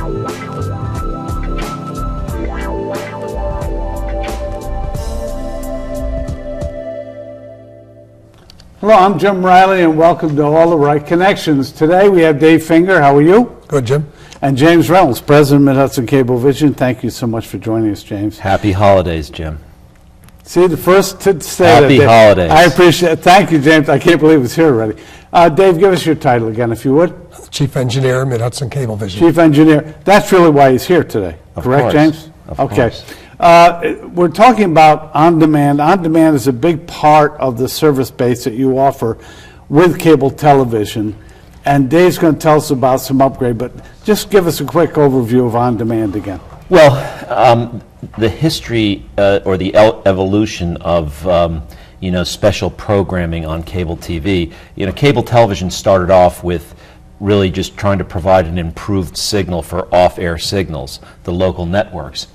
Hello, I'm Jim Riley, and welcome to All the Right Connections. Today we have Dave Finger. How are you? Good, Jim. And James Reynolds, President of Mid-Hudson Cablevision. Thank you so much for joining us, James. Happy holidays, Jim. See, the first to say Happy that. holidays. I appreciate it. Thank you, James. I can't believe it's here already. Dave, give us your title again, if you would. Chief Engineer, Mid-Hudson Cablevision. Chief Engineer. That's really why he's here today. Correct, James? Of okay. course. We're talking about on-demand. On-demand is a big part of the service base that you offer with cable television. And Dave's going to tell us about some upgrade, but just give us a quick overview of on-demand again. Well, the history or the evolution of special programming on cable TV. Cable television started off with really just trying to provide an improved signal for off-air signals, the local networks,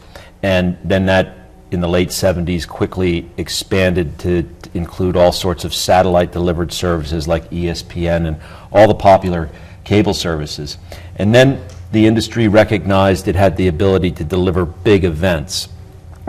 and then that in the late 70s quickly expanded to include all sorts of satellite delivered services like ESPN and all the popular cable services. And then the industry recognized it had the ability to deliver big events.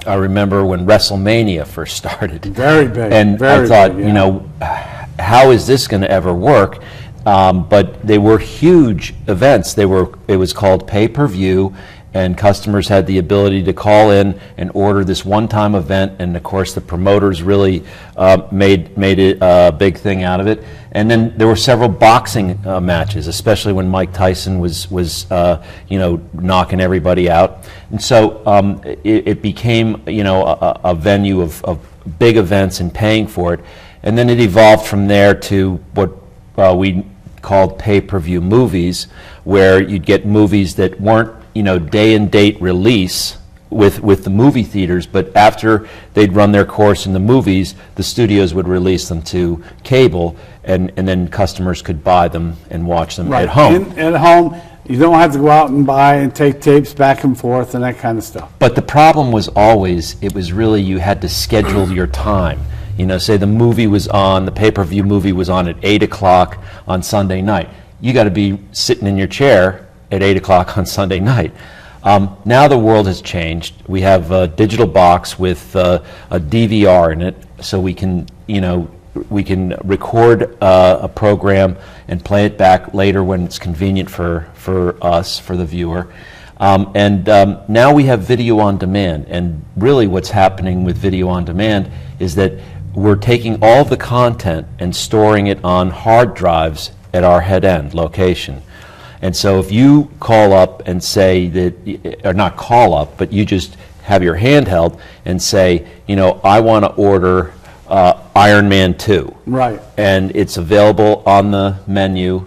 I remember when WrestleMania first started. Very big. And very I thought, big, yeah. How is this going to ever work? But they were huge events. It was called pay-per-view, and customers had the ability to call in and order this one-time event, and of course the promoters really made it a big thing out of it. And then there were several boxing matches, especially when Mike Tyson was knocking everybody out, and so it became a venue of big events and paying for it. And then it evolved from there to what we called pay-per-view movies, where you'd get movies that weren't day and date release with the movie theaters, but after they'd run their course in the movies, the studios would release them to cable, and then customers could buy them and watch them at home. At home, you don't have to go out and buy and take tapes back and forth and that kind of stuff. But the problem was always, it was really you had to schedule your time. Say the movie was on, the pay-per-view movie was on at 8 o'clock on Sunday night. You got to be sitting in your chair at 8 o'clock on Sunday night. Now the world has changed. We have a digital box with a DVR in it, so we can record a program and play it back later when it's convenient for us, for the viewer. Now we have video on demand, and really what's happening with video on demand is that we're taking all the content and storing it on hard drives at our head end location. And so if you call up and say that, or not call up, but you just have your handheld and say, I want to order Iron Man 2. Right. And it's available on the menu.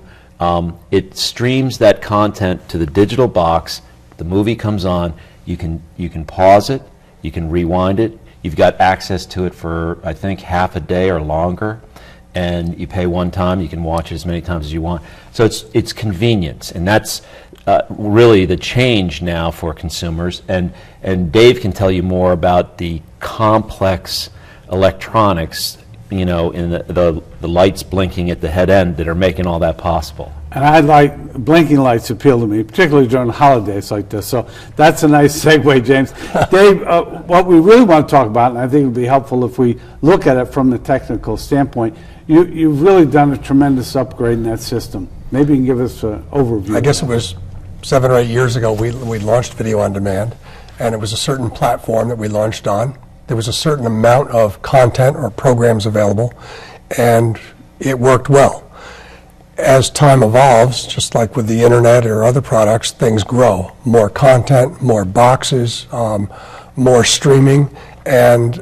It streams that content to the digital box. The movie comes on. You can pause it. You can rewind it. You've got access to it for, I think, half a day or longer. And you pay one time, you can watch it as many times as you want. So it's convenience, and that's really the change now for consumers. And Dave can tell you more about the complex electronics, in the lights blinking at the head end that are making all that possible. And I like blinking lights appeal to me, particularly during holidays like this. So that's a nice segue, James. Dave, what we really want to talk about, and I think it would be helpful if we look at it from the technical standpoint, you've really done a tremendous upgrade in that system. Maybe you can give us an overview. I guess it was 7 or 8 years ago we launched Video on Demand, and it was a certain platform that we launched on. There was a certain amount of content or programs available, and it worked well. As time evolves, just like with the internet or other products, things grow. More content, more boxes, more streaming, and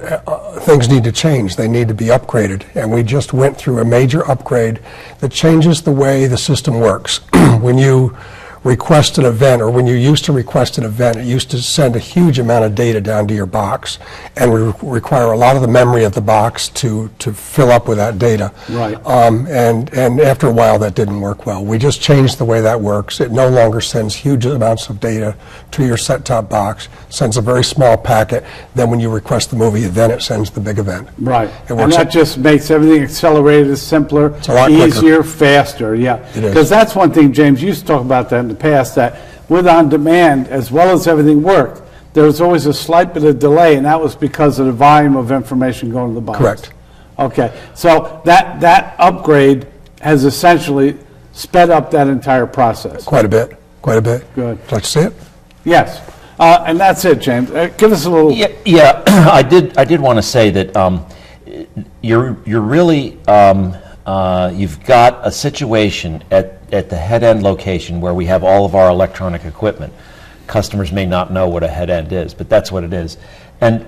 things need to change. They need to be upgraded. And we just went through a major upgrade that changes the way the system works. When you request an event, or when you used to request an event, it used to send a huge amount of data down to your box, and we require a lot of the memory of the box to fill up with that data. Right. And after a while, that didn't work well. We just changed the way that works. It no longer sends huge amounts of data to your set-top box, sends a very small packet. Then when you request the movie, then it sends the big event. Right. It works. And that just makes everything accelerated, simpler, It's a lot easier, quicker. faster. Yeah. It is. Because that's one thing, James, you used to talk about that in the past, that with On Demand, as well as everything worked, there was always a slight bit of delay, and that was because of the volume of information going to the box. Correct. Okay, so that upgrade has essentially sped up that entire process. Quite a bit, quite a bit. Good. Would you like to see it? Yes, and that's it, James. Give us a little. Yeah, I did want to say that you're really you've got a situation at the head end location where we have all of our electronic equipment. Customers may not know what a head end is, but that's what it is. And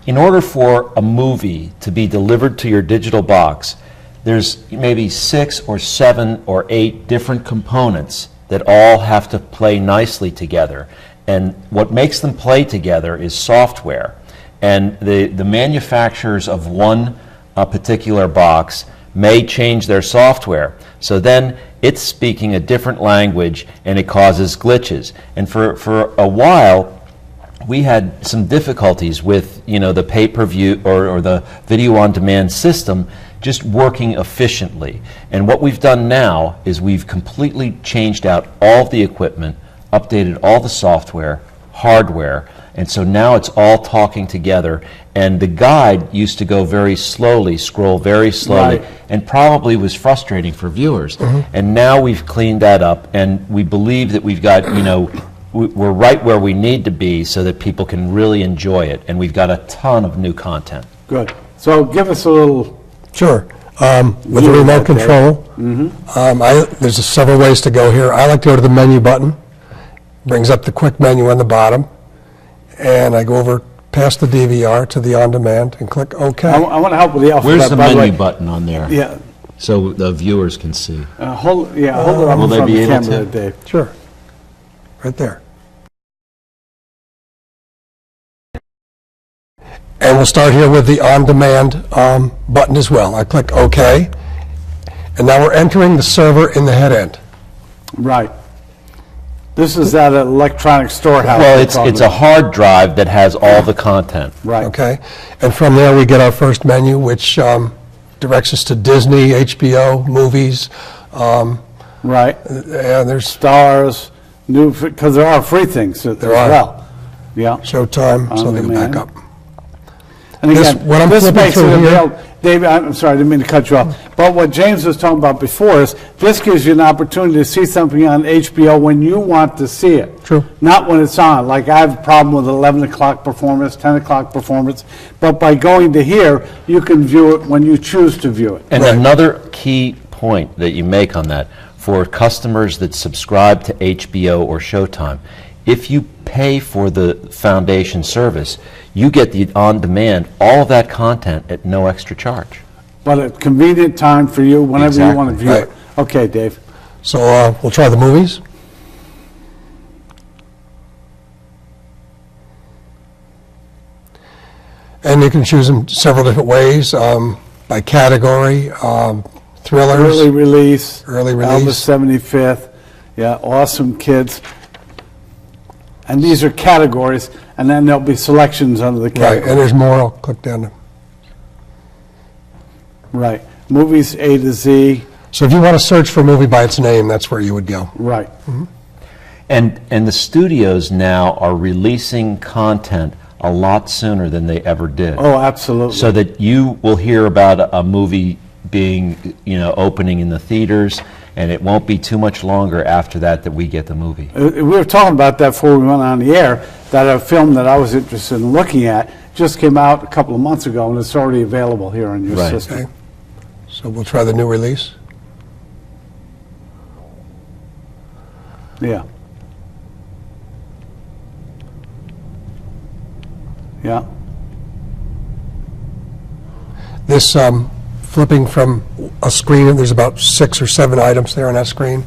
in order for a movie to be delivered to your digital box, there's maybe 6 or 7 or 8 different components that all have to play nicely together. And what makes them play together is software. And the manufacturers of one particular box may change their software. So then it's speaking a different language and it causes glitches. And for a while, we had some difficulties with, the pay-per-view or the video-on-demand system just working efficiently. And what we've done now is we've completely changed out all of the equipment, updated all the software, hardware, and so now it's all talking together. And the guide used to go very slowly, scroll very slowly, Right. and probably was frustrating for viewers. And now we've cleaned that up, and we believe that we've got, we're right where we need to be so that people can really enjoy it. And we've got a ton of new content. Good. So give us a little. Sure. With the remote control, there's several ways to go here. I like to go to the menu button. Brings up the quick menu on the bottom. And I go over past the DVR to the on-demand and click OK. I want to help with the alphabet. Where's the by menu way. button on there? Yeah. So the viewers can see. Hold it up Will in they front be of the able camera, to? Dave. Sure. Right there. And we'll start here with the on-demand button as well. I click OK. And now we're entering the server in the head end. Right. This is that electronic storehouse. Well, we're it's talking a about. hard drive that has all the content. Right. Okay. And from there we get our first menu, which directs us to Disney, HBO, movies. Right. And there's Stars, because there are free things as are. well. Yeah. Showtime. So they go back On-demand. up. And This- again, what I'm this flipping makes it through here- available. Dave, I'm sorry, I didn't mean to cut you off. But what James was talking about before is this gives you an opportunity to see something on HBO when you want to see it. True. Not when it's on. Like I have a problem with 11 o'clock performance, 10 o'clock performance. But by going to here, you can view it when you choose to view it. And Right. another key point that you make on that, for customers that subscribe to HBO or Showtime, if you pay for the foundation service, you get the on-demand, all of that content at no extra charge. But a convenient time for you whenever you want to Exactly. view Right. it. Okay, Dave. So we'll try the movies. And you can choose them several different ways, by category, thrillers. Early release. Early Elvis release. 75th. Yeah, awesome kids. And these are categories, and then there'll be selections under the Right, category. and there's more. I'll click down to. Right. Movies A to Z. So if you want to search for a movie by its name, that's where you would go. Right. And the studios now are releasing content a lot sooner than they ever did. Oh, absolutely. So that you will hear about a movie being, opening in the theaters, and it won't be too much longer after that we get the movie. We were talking about that before we went on the air, that a film that I was interested in looking at just came out a couple of months ago, and it's already available here on your Right. system. Okay. So we'll try the new release. Yeah. Yeah. This flipping from a screen, there's about 6 or 7 items there on that screen.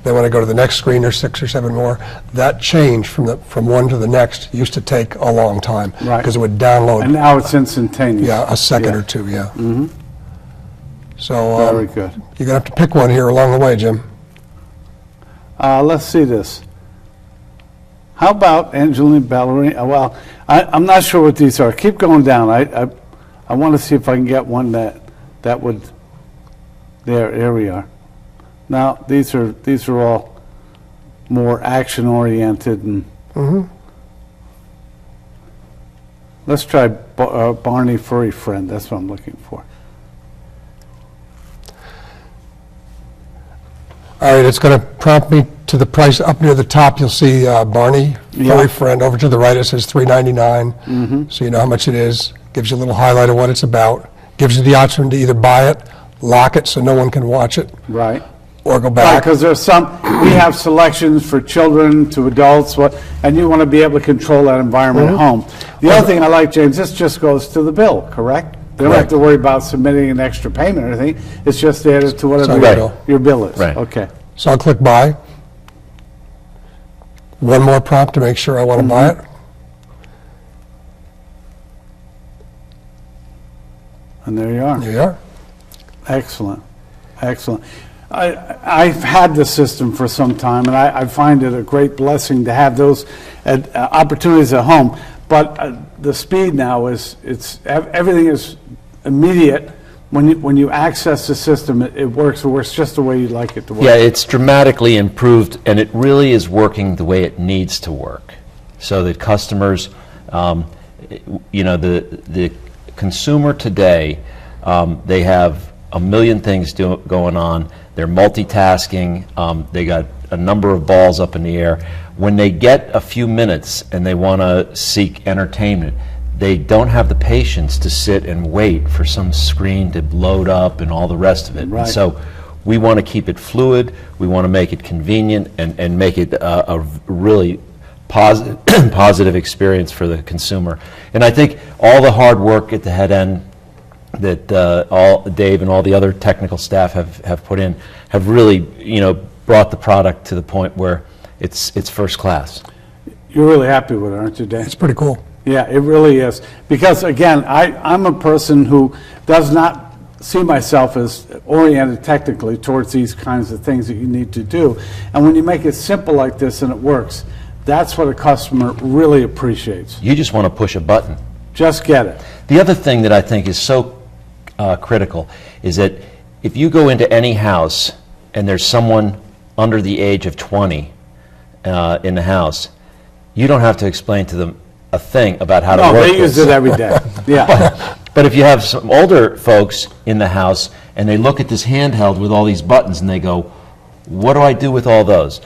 Then when I go to the next screen, there's 6 or 7 more. That change from one to the next used to take a long time. Right. Because it would download, And now it's instantaneous. a second Yeah. or two, yeah. Mm-hmm. So Very good. you're going to have to pick one here along the way, Jim. Let's see this. How about Angelina Ballerina? Well, I'm not sure what these are. Keep going down. I want to see if I can get one that would. There we are. Now these are all more action-oriented and... Let's try Barney Furry Friend. That's what I'm looking for. All right, it's going to prompt me to the price. Up near the top, you'll see Barney Furry Friend. Over to the right, it says $3.99. So you know how much it is. Gives you a little highlight of what it's about. Gives you the option to either buy it, lock it so no one can watch it, Right. or go Right, back. because there's we have selections for children to adults, and you want to be able to control that environment at home. The other thing I like, James, this just goes to the bill, correct? They don't have Correct. to worry about submitting an extra payment or anything. It's just added to whatever Sorry, your bill is. Right. Okay. So I'll click buy. One more prompt to make sure I want to buy it. And there you are. There you are. Excellent, excellent. I've had the system for some time, and I find it a great blessing to have those opportunities at home. But the speed now everything is immediate. When you access the system, it works just the way you'd like it to work. Yeah, it's dramatically improved, and it really is working the way it needs to work, so that customers, the consumer today, they have a million things going on. They're multitasking. They got a number of balls up in the air. When they get a few minutes and they want to seek entertainment, they don't have the patience to sit and wait for some screen to load up and all the rest of it. Right. And so we want to keep it fluid. We want to make it convenient and make it a really positive experience for the consumer. And I think all the hard work at the head end that Dave and all the other technical staff have put in have really, brought the product to the point where it's first class. You're really happy with it, aren't you, Dave? It's pretty cool. Yeah, it really is. Because, again, I'm a person who does not see myself as oriented technically towards these kinds of things that you need to do. And when you make it simple like this and it works, that's what a customer really appreciates. You just want to push a button. Just get it. The other thing that I think is so critical is that if you go into any house and there's someone under the age of 20 in the house, you don't have to explain to them a thing about how to work they use this. it every day. Yeah. But if you have some older folks in the house and they look at this handheld with all these buttons and they go, what do I do with all those?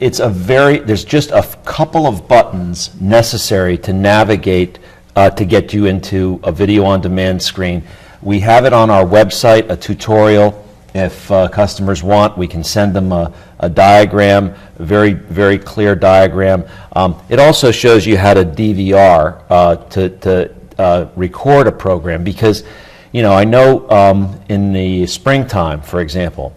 There's just a couple of buttons necessary to navigate to get you into a video on demand screen. We have it on our website, a tutorial. If customers want, we can send them a diagram, a very, very clear diagram. It also shows you how to DVR to record a program because, I know in the springtime, for example,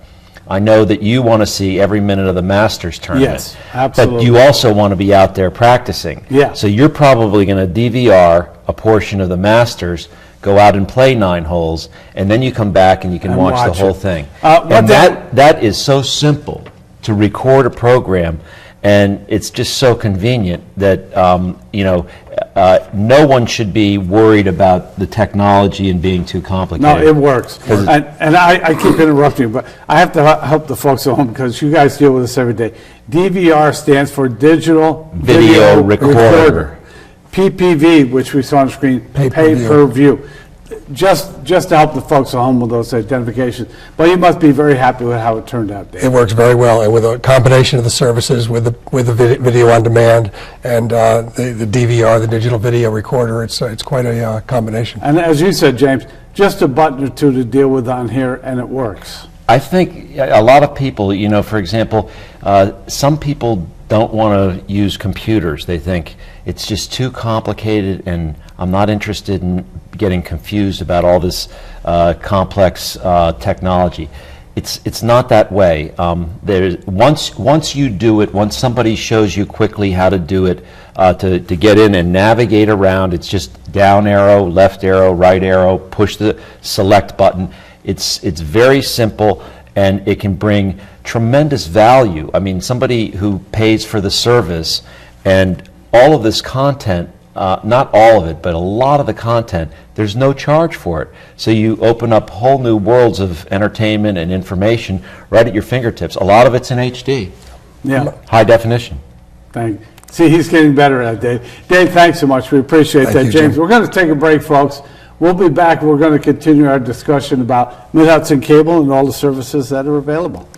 I know that you want to see every minute of the Masters tournament. Yes, absolutely. But you also want to be out there practicing. Yeah. So you're probably going to DVR a portion of the Masters, go out and play 9 holes, and then you come back and you can And watch the watch whole it. thing. What And that is so simple to record a program, and it's just so convenient that no one should be worried about the technology and being too complicated. No, it works. And I keep interrupting you, but I have to help the folks at home because you guys deal with this every day. DVR stands for Digital Video Recorder. PPV, which we saw on the screen, pay-per-view. Just to help the folks at home with those identifications. But you must be very happy with how it turned out, Dave. It works very well, and with a combination of the services, with the video on demand and the DVR, the digital video recorder, it's quite a combination. And as you said, James, just a button or two to deal with on here, and it works. I think a lot of people, for example, some people don't want to use computers. They think it's just too complicated and I'm not interested in getting confused about all this complex technology. It's not that way. Once you do it, once somebody shows you quickly how to do it, to get in and navigate around, it's just down arrow, left arrow, right arrow, push the select button. It's very simple, and it can bring tremendous value. I mean, somebody who pays for the service and all of this content, not all of it, but a lot of the content, there's no charge for it. So you open up whole new worlds of entertainment and information right at your fingertips. A lot of it's in HD. Yeah. High definition. See, he's getting better at it, Dave. Dave, thanks so much. We appreciate Thank that, you, James. Jim. We're going to take a break, folks. We'll be back. We're going to continue our discussion about Mid-Hudson Cable and all the services that are available.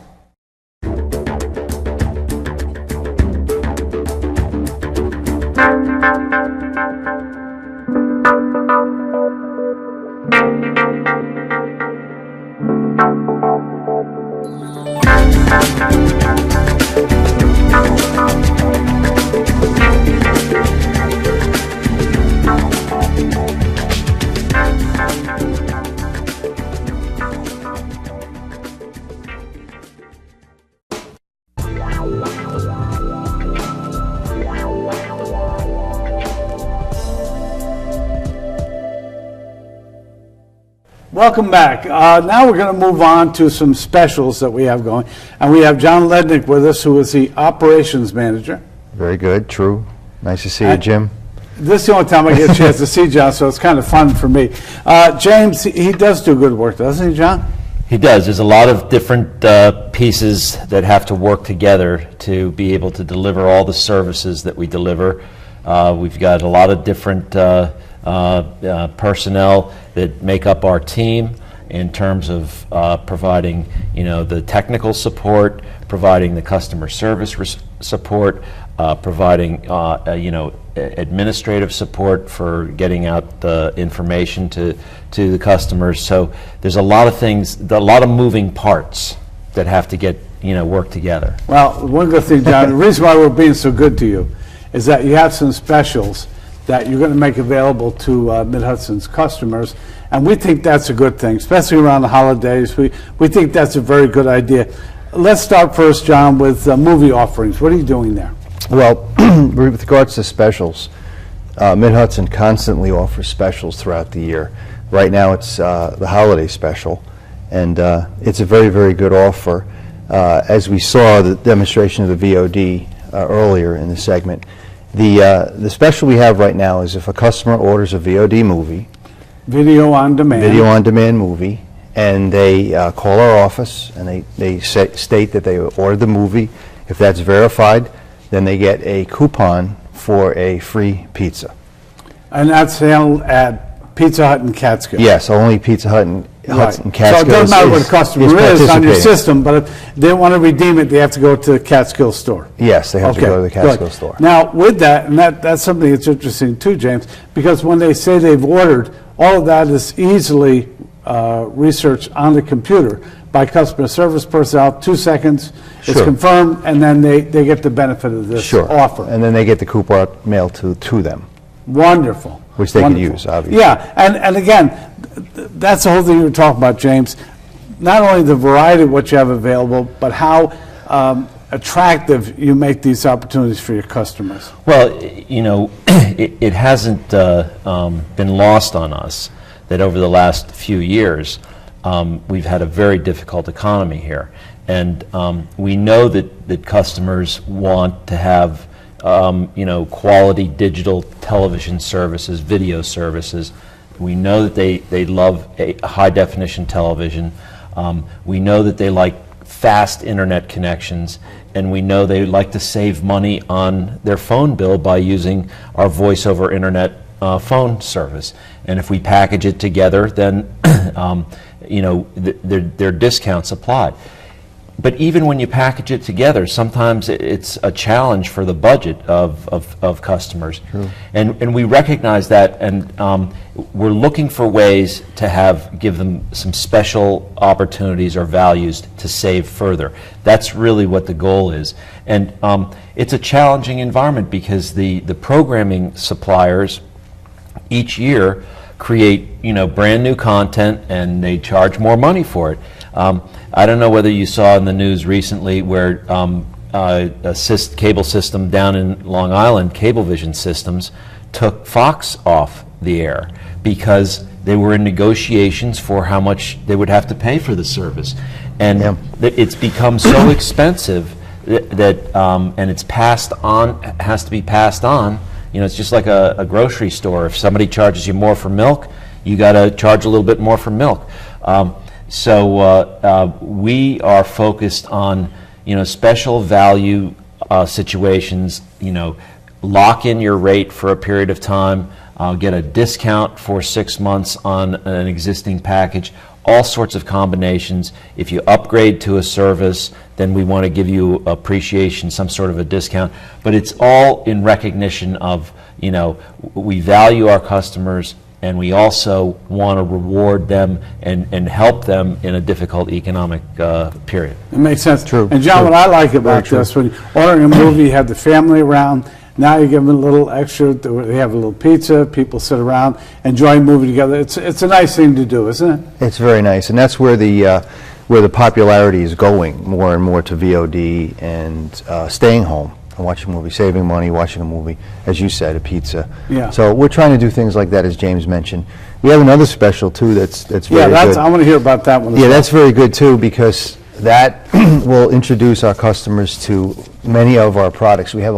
Welcome back. Now we're going to move on to some specials that we have going. And we have John Lednick with us, who is the operations manager. Very good, true. Nice to see you, Jim. This is the only time I get a chance to see John, so it's kind of fun for me. James, he does do good work, doesn't he, John? He does. There's a lot of different pieces that have to work together to be able to deliver all the services that we deliver. We've got a lot of different personnel that make up our team in terms of providing, the technical support, providing the customer service support, providing, administrative support for getting out the information to the customers. So there's a lot of things, a lot of moving parts that have to get, work together. Well, one good thing, John, the reason why we're being so good to you is that you have some specials that you're going to make available to Mid-Hudson's customers, and we think that's a good thing, especially around the holidays. We think that's a very good idea. Let's start first, John, with movie offerings. What are you doing there? Well, with regards to specials, Mid-Hudson constantly offers specials throughout the year. Right now it's the holiday special, and it's a very, very good offer. As we saw the demonstration of the VOD earlier in the segment, the special we have right now is if a customer orders a VOD movie, video on demand movie, and they call our office and they state that they ordered the movie. If that's verified, then they get a coupon for a free pizza. And that's handled at Pizza Hut and Catskill. Yes, only Pizza Hut and Catskill. So it doesn't matter what the customer is on your system, but if they want to redeem it, they have to go to the Catskill store. Yes, they have to go to the Catskill store. Now, with that, and that's something that's interesting too, James, because when they say they've ordered, all of that is easily researched on the computer by customer service personnel. 2 seconds, it's confirmed, and then they get the benefit of this offer. And then they get the coupon mailed to them. Wonderful. Which they can use, obviously. Yeah, and again, that's the whole thing you were talking about, James. Not only the variety of what you have available, but how attractive you make these opportunities for your customers. Well, it hasn't been lost on us that over the last few years, we've had a very difficult economy here. And we know that customers want to have quality digital television services, video services. We know that they love a high definition television. We know that they like fast internet connections, and we know they like to save money on their phone bill by using our voice over internet phone service. And if we package it together, then there are discounts applied. But even when you package it together, sometimes it's a challenge for the budget of customers. True. And we recognize that, and we're looking for ways to give them some special opportunities or values to save further. That's really what the goal is. And it's a challenging environment because the programming suppliers each year create brand new content, and they charge more money for it. I don't know whether you saw in the news recently where a cable system down in Long Island, Cablevision Systems, took Fox off the air because they were in negotiations for how much they would have to pay for the service. And it's become so expensive that and it's passed on, has to be passed on. It's just like a grocery store. If somebody charges you more for milk, you got to charge a little bit more for milk. So we are focused on, special value situations, lock in your rate for a period of time, get a discount for 6 months on an existing package, all sorts of combinations. If you upgrade to a service, then we want to give you appreciation, some sort of a discount. But it's all in recognition of, we value our customers, and we also want to reward them and help them in a difficult economic period. It makes sense. True, And John, true. what I like about true. this, when you're ordering a movie, you have the family around, now you give them a little extra, they have a little pizza, people sit around, enjoy a movie together. It's a nice thing to do, isn't it? It's very nice, and that's where the popularity is going more and more to VOD and staying home and watching a movie, saving money, watching a movie, as you said, a pizza. Yeah. So we're trying to do things like that, as James mentioned. We have another special too that's very Yeah, good. I want to hear about that one as Yeah, well. that's very good too, because that will introduce our customers to many of our products. We have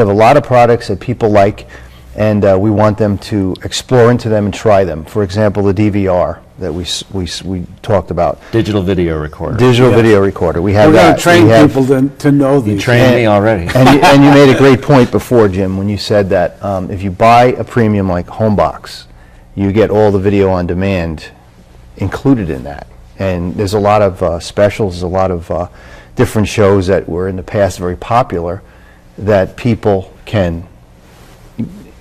a lot of products that people like, and we want them to explore into them and try them. For example, the DVR that we talked about. Digital video recorder. Digital Yes. video recorder. We have We're going that. to train We have- people to know these. Trained me already. and you made a great point before, Jim, when you said that if you buy a premium like Homebox, you get all the video on demand included in that. And there's a lot of specials, there's a lot of different shows that were in the past very popular that people can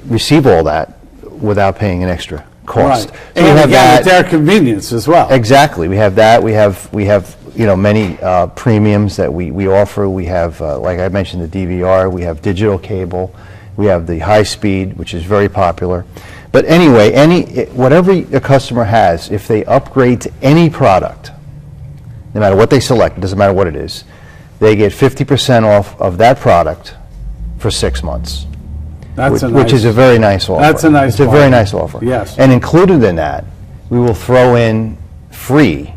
receive all that without paying an extra cost. Right. So we And have again, that. with their convenience as well. Exactly. We have that. We have many premiums that we offer. We have, like I mentioned, the DVR. We have digital cable. We have the high speed, which is very popular. But anyway, whatever a customer has, if they upgrade to any product, no matter what they select, it doesn't matter what it is, they get 50% off of that product for 6 months. Which is a very nice offer. That's a nice It's a offer. very nice offer. Yes. And included in that, we will throw in free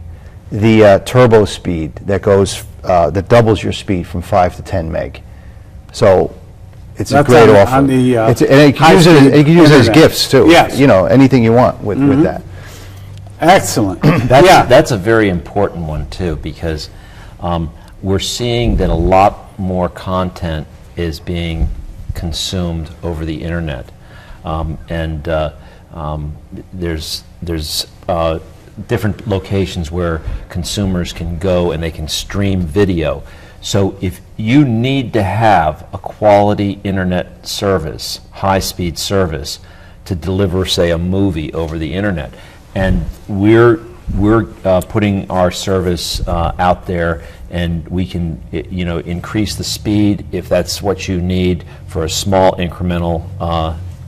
the turbo speed that goes that doubles your speed from 5 to 10 meg. So it's That's a great on- offer. on the, And you can use it as internet. gifts too. Yes. Anything you want with that. Excellent. That's a very important one too, because we're seeing that a lot more content is being consumed over the internet, there's different locations where consumers can go and they can stream video. So if you need to have a quality internet service, high-speed service, to deliver, say, a movie over the internet, and we're putting our service out there, and we can increase the speed if that's what you need for a small incremental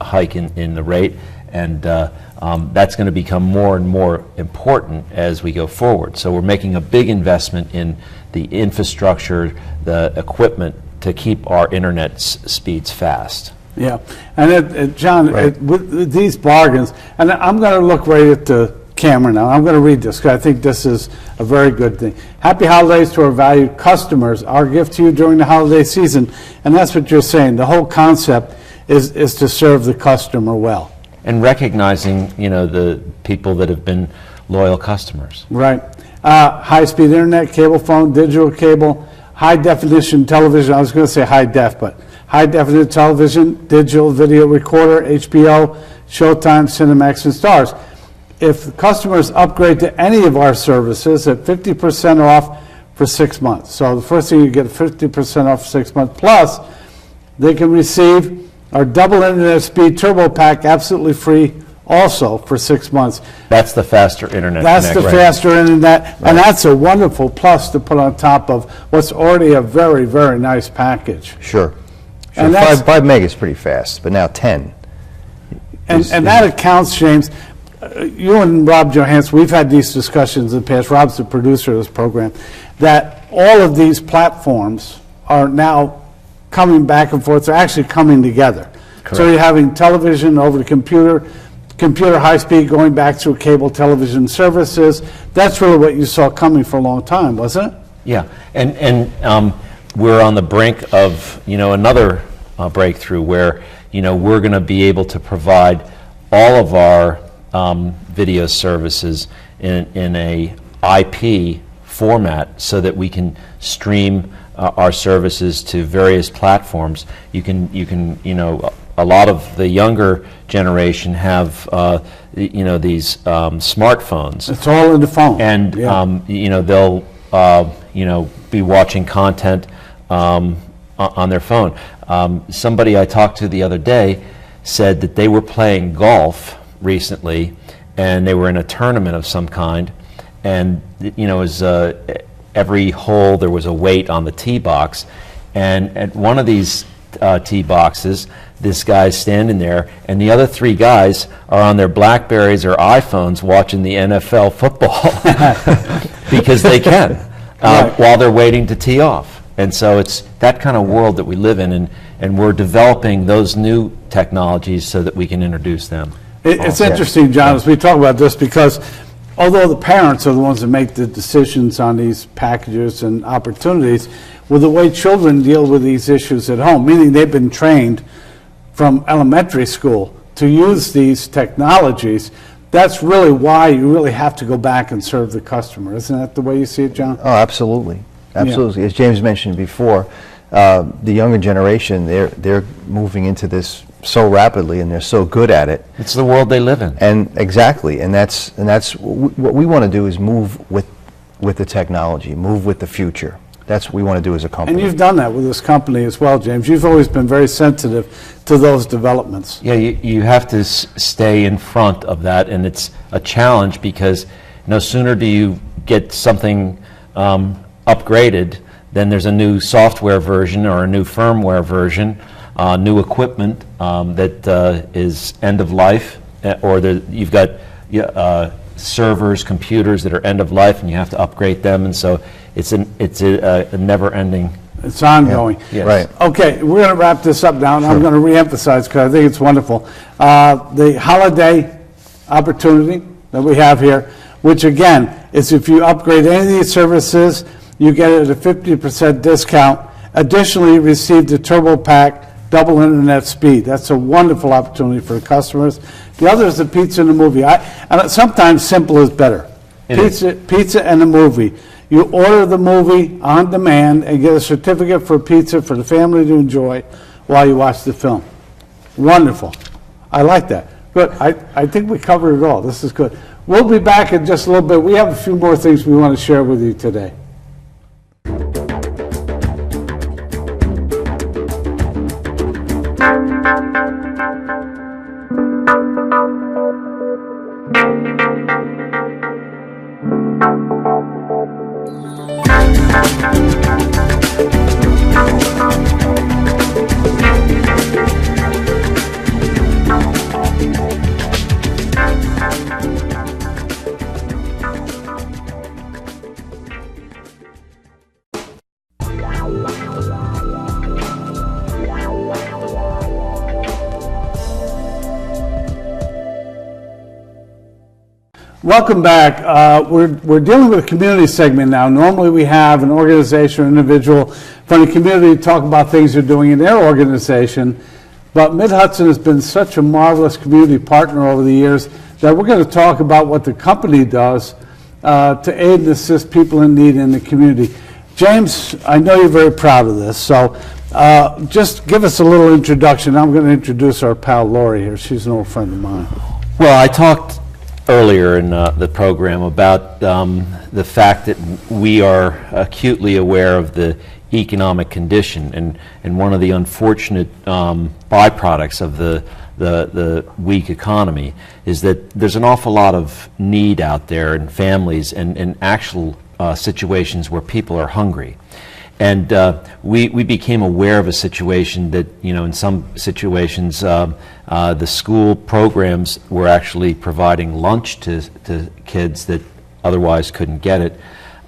hike in the rate, and that's going to become more and more important as we go forward. So we're making a big investment in the infrastructure, the equipment to keep our internet speeds fast. Yeah, and John, Right. with these bargains, and I'm going to look right at the camera now. I'm going to read this because I think this is a very good thing. Happy holidays to our valued customers. Our gift to you during the holiday season, and that's what you're saying. The whole concept is to serve the customer well. And recognizing, the people that have been loyal customers. Right. High-speed internet, cable phone, digital cable, high-definition television. I was going to say high-def, but high-definition television, digital video recorder, HBO, Showtime, Cinemax, and Stars. If customers upgrade to any of our services at 50% off for 6 months. So the first thing, you get 50% off for 6 months. Plus, they can receive our double internet speed turbo pack absolutely free also for 6 months. That's the faster internet That's the connection. faster internet, and that's a wonderful plus to put on top of what's already a very, very nice package. Sure. And that's- 5 meg is pretty fast, but now 10. And that accounts, James, you and Rob Johansson, we've had these discussions in the past, Rob's the producer of this program, that all of these platforms are now coming back and forth, they're actually coming together. So you're having television over the computer high-speed going back through cable television services. That's really what you saw coming for a long time, wasn't it? Yeah, and we're on the brink of, another breakthrough where, we're going to be able to provide all of our video services in a IP format so that we can stream our services to various platforms. You can, a lot of the younger generation have, these smartphones. It's all in the phone. And, Yeah. they'll, be watching content on their phone. Somebody I talked to the other day said that they were playing golf recently, and they were in a tournament of some kind, and it was every hole there was a weight on the tee box, and at one of these tee boxes, this guy's standing there, and the other three guys are on their BlackBerries or iPhones watching the NFL football because they can while they're waiting to tee off. And so it's that kind of world that we live in, and we're developing those new technologies so that we can introduce them. It's interesting, John, as we talk about this, because although the parents are the ones that make the decisions on these packages and opportunities, with the way children deal with these issues at home, meaning they've been trained from elementary school to use these technologies, that's really why you really have to go back and serve the customer. Isn't that the way you see it, John? Oh, absolutely. Absolutely. As James mentioned before, the younger generation, they're moving into this so rapidly, and they're so good at it. It's the world they live in. And exactly, and that's what we want to do, is move with the technology, move with the future. That's what we want to do as a company. And you've done that with this company as well, James. You've always been very sensitive to those developments. Yeah, you have to stay in front of that, and it's a challenge because no sooner do you get something upgraded, then there's a new software version or a new firmware version, new equipment that is end of life, or you've got servers, computers that are end of life, and you have to upgrade them, and so it's a never-ending. It's ongoing. Yes. Right. Okay, we're going to wrap this up now, and I'm going to reemphasize because I think it's wonderful. The holiday opportunity that we have here, which again is if you upgrade any of these services, you get it at a 50% discount. Additionally, receive the Turbo Pack double internet speed. That's a wonderful opportunity for customers. The other is the pizza and the movie. And sometimes simple is better. Pizza and the movie. You order the movie on demand and get a certificate for pizza for the family to enjoy while you watch the film. Wonderful. I like that. Good. I think we covered it all. This is good. We'll be back in just a little bit. We have a few more things we want to share with you today. Welcome back. We're dealing with a community segment now. Normally we have an organization or individual from the community talk about things they're doing in their organization, but Mid-Hudson has been such a marvelous community partner over the years that we're going to talk about what the company does to aid and assist people in need in the community. James, I know you're very proud of this, so just give us a little introduction. I'm going to introduce our pal Lori here. She's an old friend of mine. Well, I talked earlier in the program about the fact that we are acutely aware of the economic condition, and one of the unfortunate byproducts of the weak economy is that there's an awful lot of need out there in families and actual situations where people are hungry. And we became aware of a situation that, in some situations, the school programs were actually providing lunch to kids that otherwise couldn't get it.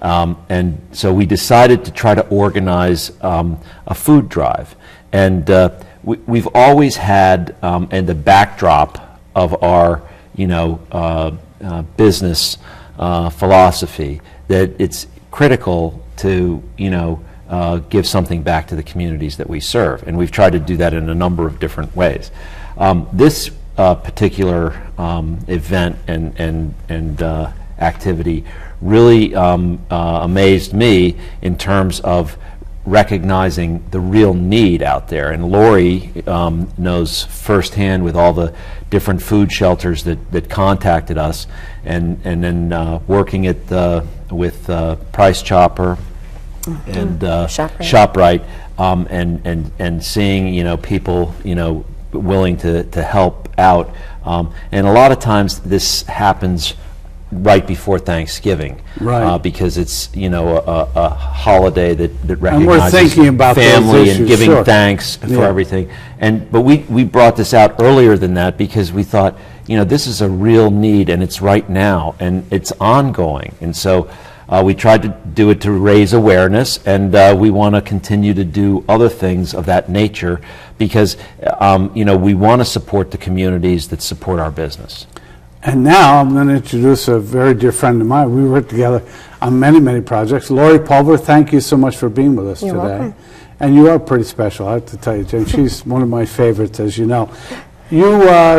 And so we decided to try to organize a food drive. And we've always had, and the backdrop of our, business philosophy, that it's critical to, give something back to the communities that we serve, and we've tried to do that in a number of different ways. This particular event and activity really amazed me in terms of recognizing the real need out there. And Lori knows firsthand with all the different food shelters that contacted us, and then working with Price Chopper and ShopRite, and seeing people willing to help out, and a lot of times this happens right before Thanksgiving, Right. Because it's a holiday that we're recognizes thinking about those family issues, and giving sure. thanks for Yeah. everything. But we brought this out earlier than that because we thought this is a real need, and it's right now, and it's ongoing. And so we tried to do it to raise awareness, and we want to continue to do other things of that nature because we want to support the communities that support our business. And now I'm going to introduce a very dear friend of mine. We worked together on many, many projects. Lori Pulver, thank you so much for being with us You're today. welcome. And you are pretty special, I have to tell you, Jane. She's one of my favorites, as you know. You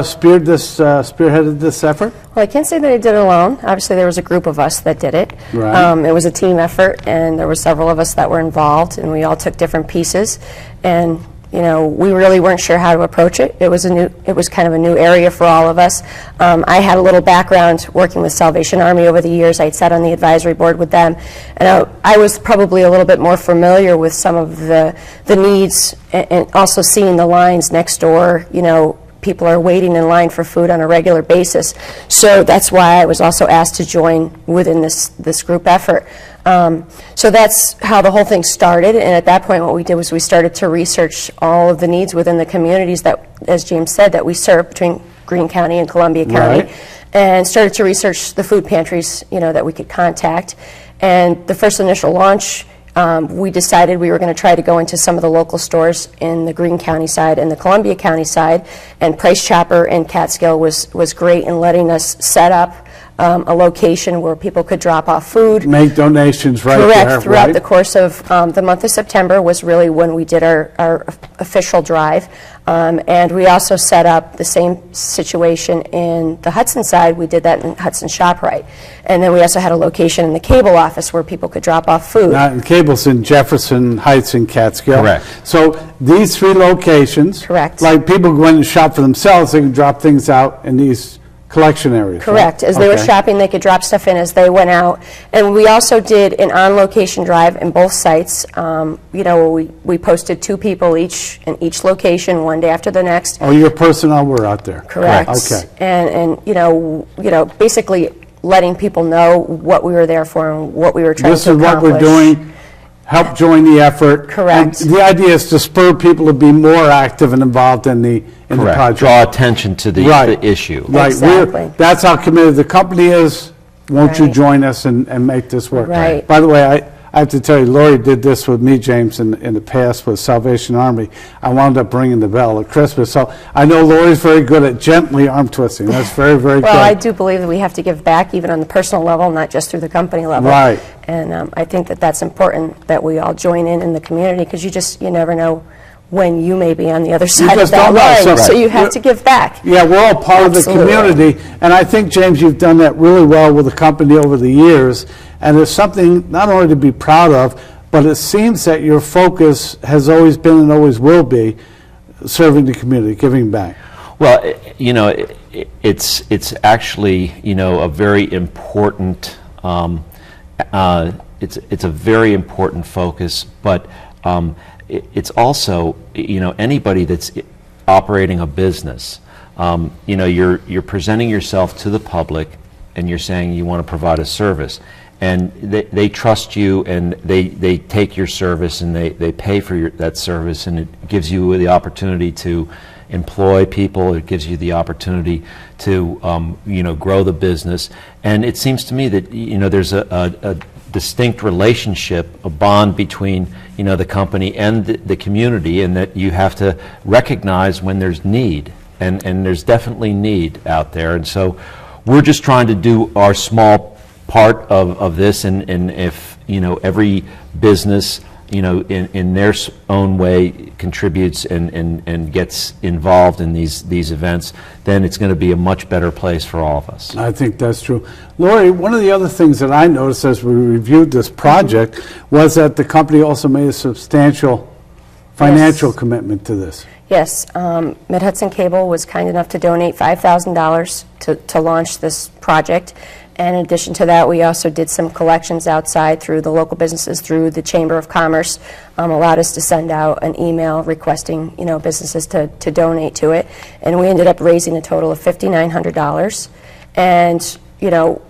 spearheaded this effort? Well, I can't say that I did it alone. Obviously, there was a group of us that did it. Right. It was a team effort, and there were several of us that were involved, and we all took different pieces. And we really weren't sure how to approach it. It was kind of a new area for all of us. I had a little background working with Salvation Army over the years. I had sat on the advisory board with them, and I was probably a little bit more familiar with some of the needs, and also seeing the lines next door. People are waiting in line for food on a regular basis. So that's why I was also asked to join within this group effort. So that's how the whole thing started, and at that point what we did was we started to research all of the needs within the communities that, as James said, that we serve between Greene County and Columbia County, Right. and started to research the food pantries that we could contact. And the first initial launch, we decided we were going to try to go into some of the local stores in the Greene County side and the Columbia County side, and Price Chopper and Catskill was great in letting us set up a location where people could drop off food. Make donations right Correct. there, Throughout right? the course of the month of September was really when we did our official drive. And we also set up the same situation in the Hudson side. We did that in Hudson ShopRite. And then we also had a location in the cable office where people could drop off food. And Cable's in Jefferson Heights and Catskill. Correct. So these three locations, Correct. like people go in and shop for themselves, they can drop things out in these collection areas. Correct. right? As they were Okay. shopping, they could drop stuff in as they went out. And we also did an on-location drive in both sites. Where we posted 2 people each in each location, one day after the next. Oh, your personnel were out there. Correct. Okay. And basically letting people know what we were there for and what we were trying This to is what accomplish. we're doing. Help join the effort. Correct. And the idea is to spur people to be more active and involved in the Correct. project. Draw attention to the issue. Right. Exactly. That's how committed the company is. Won't you Right. join us and make this work? Right. By the way, I have to tell you, Lori did this with me, James, in the past with Salvation Army. I wound up ringing the bell at Christmas. So I know Lori's very good at gently arm twisting. That's very, very good. Well, I do believe that we have to give back even on the personal level, not just through the company level. Right. And I think that that's important that we all join in the community, because you never know when you may be on the other side of just that don't know. line. So- So you have Right. to give back. Yeah, we're all part of the Absolutely. community, and I think, James, you've done that really well with the company over the years, and it's something not only to be proud of, but it seems that your focus has always been and always will be serving the community, giving back. Well, it's actually a very important it's a very important focus, but it's also anybody that's operating a business. You're presenting yourself to the public, and you're saying you want to provide a service, and they trust you, and they take your service, and they pay for that service, and it gives you the opportunity to employ people. It gives you the opportunity to grow the business, and it seems to me that there's a distinct relationship, a bond between the company and the community, and that you have to recognize when there's need, and there's definitely need out there. And so we're just trying to do our small part of this, and if every business in their own way contributes and gets involved in these events, then it's going to be a much better place for all of us. I think that's true. Lori, one of the other things that I noticed as we reviewed this project was that the company also made a substantial financial Yes. commitment to this. Yes, Mid-Hudson Cable was kind enough to donate $5,000 to launch this project. And in addition to that, we also did some collections outside through the local businesses, through the Chamber of Commerce, allowed us to send out an email requesting, businesses to donate to it. And we ended up raising a total of $5,900. And,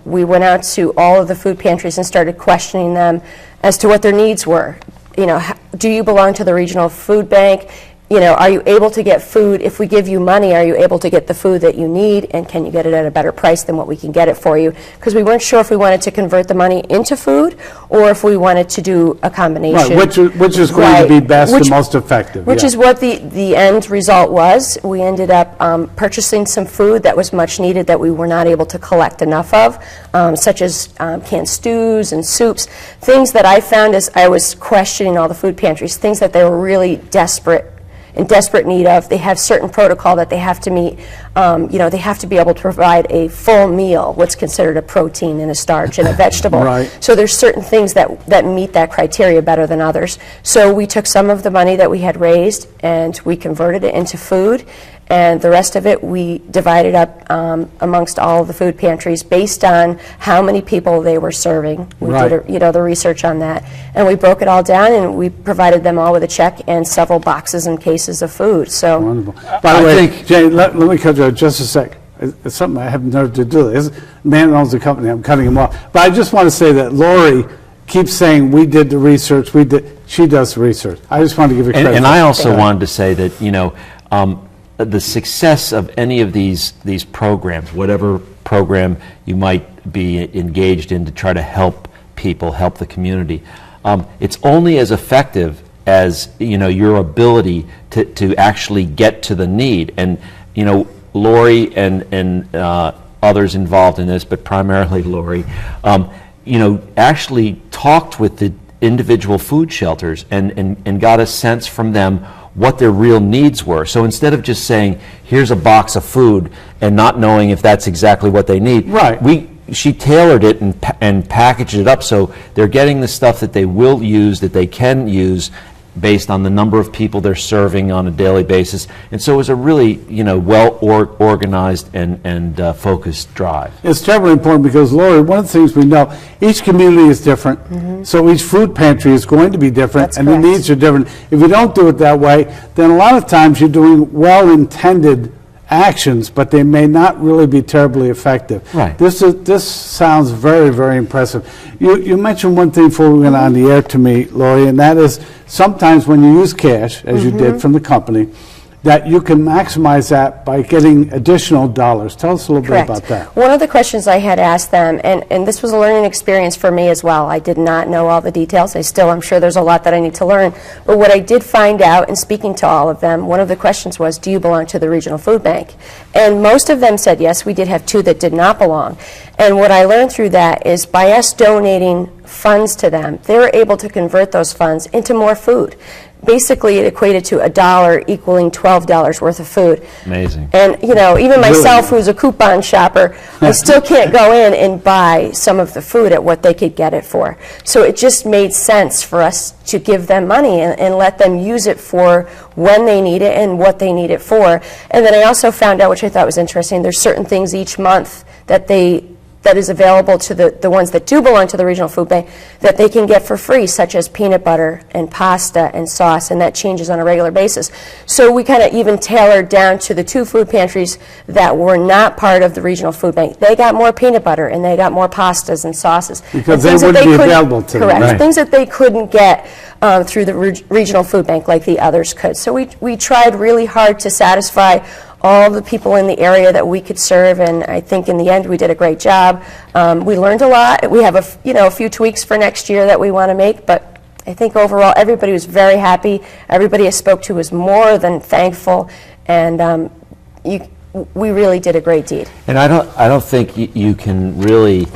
we went out to all of the food pantries and started questioning them as to what their needs were. Do you belong to the regional food bank? Are you able to get food? If we give you money, are you able to get the food that you need, and can you get it at a better price than what we can get it for you? Because we weren't sure if we wanted to convert the money into food or if we wanted to do a combination. Right, which is going to be best and most effective. Which yeah. is what the end result was. We ended up purchasing some food that was much needed that we were not able to collect enough of, such as canned stews and soups, things that I found as I was questioning all the food pantries, things that they were really in desperate need of. They have certain protocol that they have to meet. They have to be able to provide a full meal, what's considered a protein and a starch and a vegetable. Right. So there's certain things that meet that criteria better than others. So we took some of the money that we had raised and we converted it into food, and the rest of it we divided up amongst all of the food pantries based on how many people they were serving. We Right. did the research on that, and we broke it all down, and we provided them all with a check and several boxes and cases of food. So Wonderful. By the I way, think- Jane, let me cut you off just a sec. It's something I have nerve to do. This man owns the company. I'm cutting him off. But I just want to say that Lori keeps saying we did the research. She does the research. I just want to give you credit. And for I that. also wanted to say that, the success of any of these programs, whatever program you might be engaged in to try to help people, help the community, it's only as effective as, your ability to actually get to the need. And, Lori and others involved in this, but primarily Lori, actually talked with the individual food shelters and got a sense from them what their real needs were. So instead of just saying, here's a box of food and not knowing if that's exactly what they need, Right. she tailored it and packaged it up so they're getting the stuff that they will use, that they can use based on the number of people they're serving on a daily basis. And so it was a really, well-organized and focused drive. It's terribly important because, Lori, one of the things we know, each community is different, so each food pantry is going to be different, That's and correct. the needs are different. If you don't do it that way, then a lot of times you're doing well-intended actions, but they may not really be terribly effective. Right. This sounds very, very impressive. You mentioned one thing before we went on the air to me, Lori, and that is sometimes when you use cash, as you did from the company, that you can maximize that by getting additional dollars. Tell us a little correct. bit about that. One of the questions I had asked them, and this was a learning experience for me as well. I did not know all the details. I'm sure there's a lot that I need to learn. But what I did find out in speaking to all of them, one of the questions was, do you belong to the regional food bank? And most of them said yes. We did have two that did not belong. And what I learned through that is by us donating funds to them, they were able to convert those funds into more food. Basically, it equated to $1 equaling $12 worth of food. Amazing. And, even myself, who's a coupon shopper, I still can't go in and buy some of the food at what they could get it for. So it just made sense for us to give them money and let them use it for when they need it and what they need it for. And then I also found out, which I thought was interesting, there's certain things each month that is available to the ones that do belong to the regional food bank that they can get for free, such as peanut butter and pasta and sauce, and that changes on a regular basis. So we kind of even tailored down to the two food pantries that were not part of the regional food bank. They got more peanut butter and they got more pastas and sauces. Because And they things that wouldn't be couldn't- available to them. Correct. Right. Things that they couldn't get through the regional food bank like the others could. So we tried really hard to satisfy all the people in the area that we could serve, and I think in the end we did a great job. We learned a lot. We have a few tweaks for next year that we want to make, but I think overall everybody was very happy. Everybody I spoke to was more than thankful, and we really did a great deed. And I don't think you can really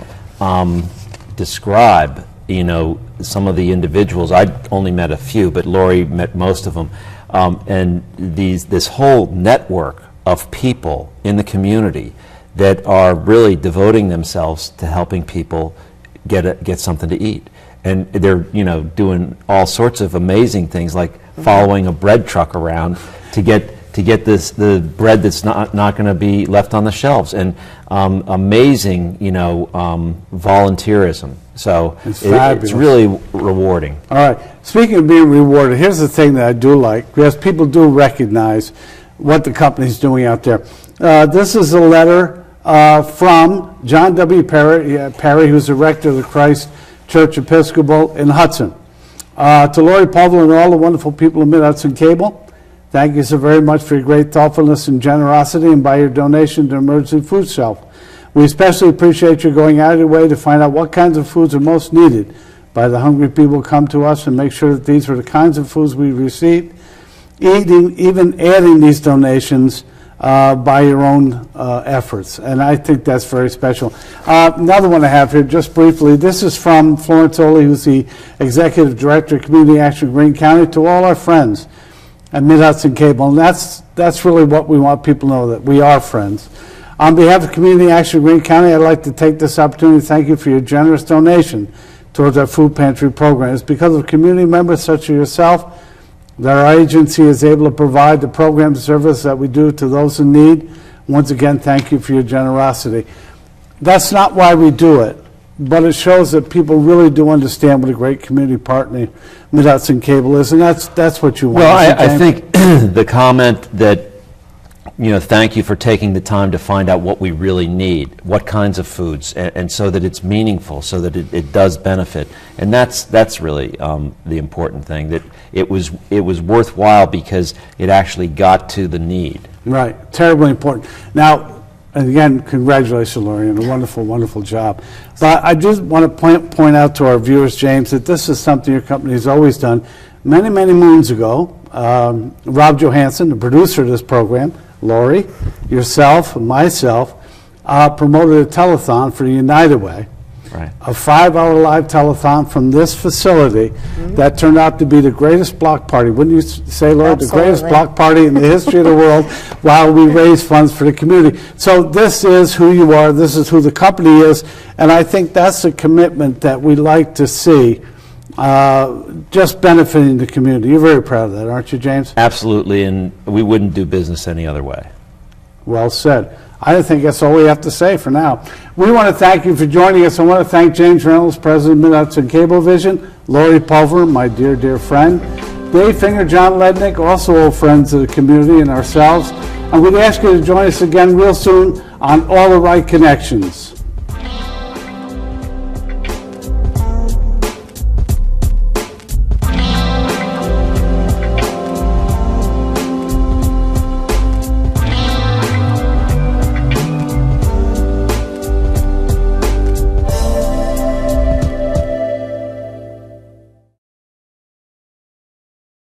describe, some of the individuals. I only met a few, but Lori met most of them. And this whole network of people in the community that are really devoting themselves to helping people get something to eat. And they're, doing all sorts of amazing things, like following a bread truck around to get the bread that's not going to be left on the shelves, and amazing, volunteerism. So it's really rewarding. All right. Speaking of being rewarded, here's the thing that I do like, because people do recognize what the company's doing out there. This is a letter from John W. Perry, who's the rector of the Christ Church Episcopal in Hudson. To Lori Pulver and all the wonderful people of Mid-Hudson Cable, thank you so very much for your great thoughtfulness and generosity, and by your donation to Emergency Food Shelf. We especially appreciate you going out of your way to find out what kinds of foods are most needed by the hungry people who come to us, and make sure that these are the kinds of foods we receive, even adding these donations by your own efforts. And I think that's very special. Another one I have here, just briefly, this is from Florence Oley, who's the Executive Director of Community Action Greene County, to all our friends at Mid-Hudson Cable. And that's really what we want people to know, that we are friends. On behalf of Community Action Greene County, I'd like to take this opportunity to thank you for your generous donation towards our food pantry program. It's because of community members such as yourself that our agency is able to provide the program service that we do to those in need. Once again, thank you for your generosity. That's not why we do it, but it shows that people really do understand what a great community partner Mid-Hudson Cable is, and that's what you want. Well, I think the comment that, thank you for taking the time to find out what we really need, what kinds of foods, and so that it's meaningful, so that it does benefit. And that's really the important thing, that it was worthwhile because it actually got to the need. Right, terribly important. Now, and again, congratulations, Lori, on a wonderful, wonderful job. But I just want to point out to our viewers, James, that this is something your company has always done. Many, many moons ago, Rob Johansson, the producer of this program, Lori, yourself, and myself, promoted a telethon for United Way, right. A 5-hour live telethon from this facility that turned out to be the greatest block party. Wouldn't you say, Lori? Absolutely. The greatest block party in the history of the world, while we raise funds for the community. So this is who you are. This is who the company is. And I think that's a commitment that we like to see, just benefiting the community. You're very proud of that, aren't you, James? Absolutely, and we wouldn't do business any other way. Well said. I think that's all we have to say for now. We want to thank you for joining us. I want to thank James Reynolds, President of Mid-Hudson Cablevision, Lori Pulver, my dear, dear friend, Dave Finger, John Lednick, also old friends of the community, and ourselves. And we'd ask you to join us again real soon on All the Right Connections.